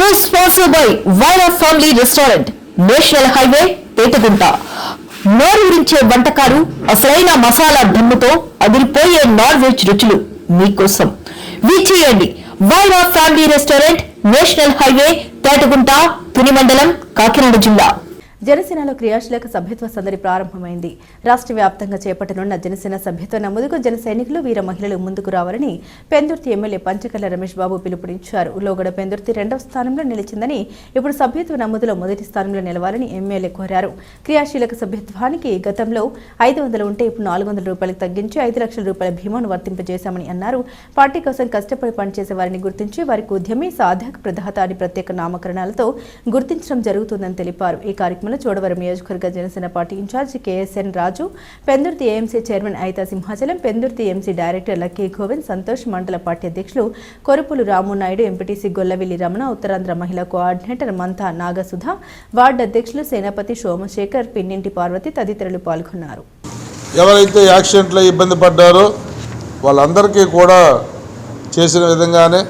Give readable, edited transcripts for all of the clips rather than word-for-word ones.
News sponsored by Vaira Family Restaurant, National Highway, Pettagunta. నోరూరించే వంటకాలు, అసలైన మసాలా దమ్ముతో అదిరిపోయే నాన్ వెజ్ రుచులు మీకోసం. విచ్చేయండి Vaira family restaurant, national highway, Petagunta, Tuni mandal, Kakinada జిల్లా. జనసేనలో క్రియాశీలక సభ్యత్వ సందడి ప్రారంభమైంది. రాష్ట్ర వ్యాప్తంగా చేపట్టనున్న జనసేన సభ్యత్వ నమోదుకు జన సైనికులు, వీర మహిళలు ముందుకు రావాలని పెందుర్తి ఎమ్మెల్యే పంచకర్ల రమేష్ బాబు పిలుపునిచ్చారు. లోగడ పెందుర్తి 2వ స్థానంలో నిలిచిందని, ఇప్పుడు సభ్యత్వ నమోదులో మొదటి స్థానంలో నిలవాలని ఎమ్మెల్యే కోరారు. క్రియాశీలక సభ్యత్వానికి గతంలో 500 ఉంటే ఇప్పుడు 400 రూపాయలకు తగ్గించి 5 లక్షల రూపాయల భీమాను వర్తింపజేశామని అన్నారు. పార్టీ కోసం కష్టపడి పనిచేసే వారిని గుర్తించి వారికి ఉద్యమి, సాధక, ప్రదాత అని ప్రత్యేక నామకరణాలతో గుర్తించడం జరుగుతుందని తెలిపారు. ఈ కార్యక్రమంలో చోడవరం నియోజకవర్గ Janasena party incharge KSN Raju, Pendurthi AMC chairman Aitha Simhachalam, Pendurthi MC director Lucky Govind, Santosh, మండల పార్టీ అధ్యక్షులు కొరుపులు రామునాయుడు, ఎంపీటీసీ గొల్లవిల్లి రమణ, ఉత్తరాంధ్ర మహిళా కోఆర్డినేటర్ మంతా నాగసుధ, వార్డు అధ్యక్షులు సేనాపతి సోమశేఖర్, పిన్నింటి పార్వతి తదితరులు పాల్గొన్నారు. ఎవరైతే యాక్సిడెంట్లో ఇబ్బంది పడ్డారో వాళ్ళందరికీ కూడా చేసిన విధంగానే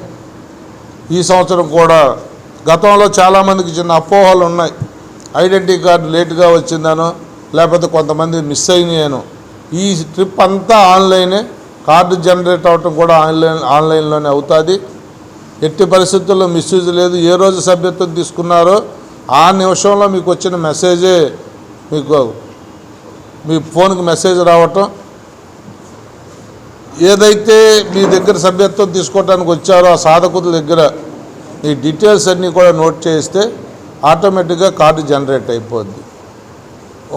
ఈ సంవత్సరం కూడా గతంలో చాలామందికి చిన్న అపోహలు ఉన్నాయి. ఐడెంటిటీ కార్డు లేటుగా వచ్చిందనో లేకపోతే కొంతమంది మిస్ అయినాయనో. ఈ ట్రిప్ అంతా ఆన్లైనే, కార్డు జనరేట్ అవటం కూడా ఆన్లైన్లోనే అవుతుంది. ఎట్టి పరిస్థితుల్లో మిస్యూజ్ లేదు. ఏ రోజు సభ్యత్వం తీసుకున్నారో ఆ నిమిషంలో మీకు వచ్చిన మెసేజే మీకు మీ ఫోన్కి మెసేజ్ రావటం. ఏదైతే మీ దగ్గర సభ్యత్వం తీసుకోవడానికి వచ్చారో ఆ సాధకుల దగ్గర ఈ డీటెయిల్స్ అన్నీ కూడా నోట్ చేస్తే ఆటోమేటిక్గా కార్డు జనరేట్ అయిపోద్ది.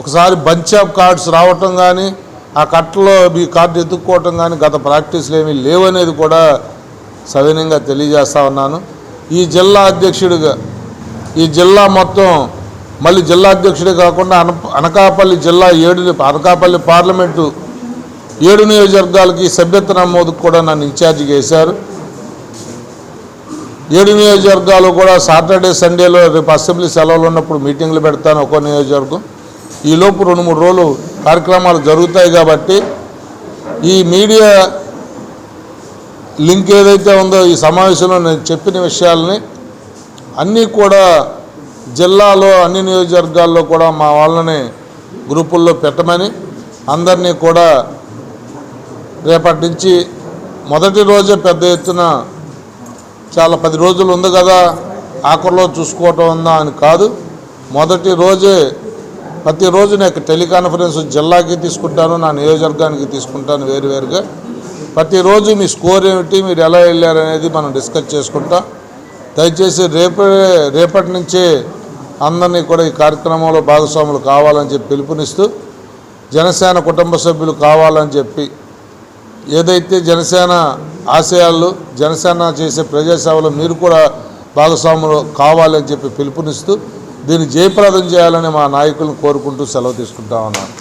ఒకసారి బంచ్ ఆఫ్ కార్డ్స్ రావటం కానీ ఆ కట్టలో మీ కార్డు ఎత్తుక్కోవటం కానీ గత ప్రాక్టీస్లు ఏమీ లేవనేది కూడా సవినయంగా తెలియజేస్తా ఉన్నాను. ఈ జిల్లా అధ్యక్షుడిగా ఈ జిల్లా మొత్తం మళ్ళీ జిల్లా అధ్యక్షుడే కాకుండా అనకాపల్లి జిల్లా అనకాపల్లి పార్లమెంటు 7 నియోజకవర్గాలకి సభ్యత్వ నమోదుకు కూడా నన్ను ఇన్ఛార్జిగా వేశారు. 7 నియోజకవర్గాలు కూడా సాటర్డే సండేలో రేపు అసెంబ్లీ సెలవులు ఉన్నప్పుడు మీటింగ్లు పెడతాను ఒక్కో నియోజకవర్గం. ఈలోపు 2-3 రోజులు కార్యక్రమాలు జరుగుతాయి కాబట్టి ఈ మీడియా లింక్ ఏదైతే ఉందో ఈ సమావేశంలో నేను చెప్పిన విషయాలని అన్నీ కూడా జిల్లాలో అన్ని నియోజకవర్గాల్లో కూడా మా వాళ్ళని గ్రూపుల్లో పెట్టమని అందరినీ కూడా రేపటి నుంచి మొదటి రోజే పెద్ద ఎత్తున చాలా 10 రోజులు ఉంది కదా ఆఖరిలో చూసుకోవటం ఉందా అని కాదు. మొదటి రోజే ప్రతిరోజు నేను టెలికాన్ఫరెన్స్ జిల్లాకి తీసుకుంటాను, నా నియోజకవర్గానికి తీసుకుంటాను వేరువేరుగా. ప్రతిరోజు మీ స్కోర్ ఏమిటి, మీరు ఎలా వెళ్ళారు అనేది మనం డిస్కస్ చేసుకుంటాం. దయచేసి రేపటి నుంచే అందరినీ కూడా ఈ కార్యక్రమంలో భాగస్వాములు కావాలని చెప్పి పిలుపునిస్తూ జనసేన కుటుంబ సభ్యులు కావాలని చెప్పి ఏదైతే జనసేన ఆశయాలు, జనసేన చేసే ప్రజాసేవలో మీరు కూడా భాగస్వాములు కావాలని చెప్పి పిలుపునిస్తూ దీన్ని జయప్రదం చేయాలని మా నాయకులను కోరుకుంటూ సెలవు తీసుకుంటా ఉన్నాను.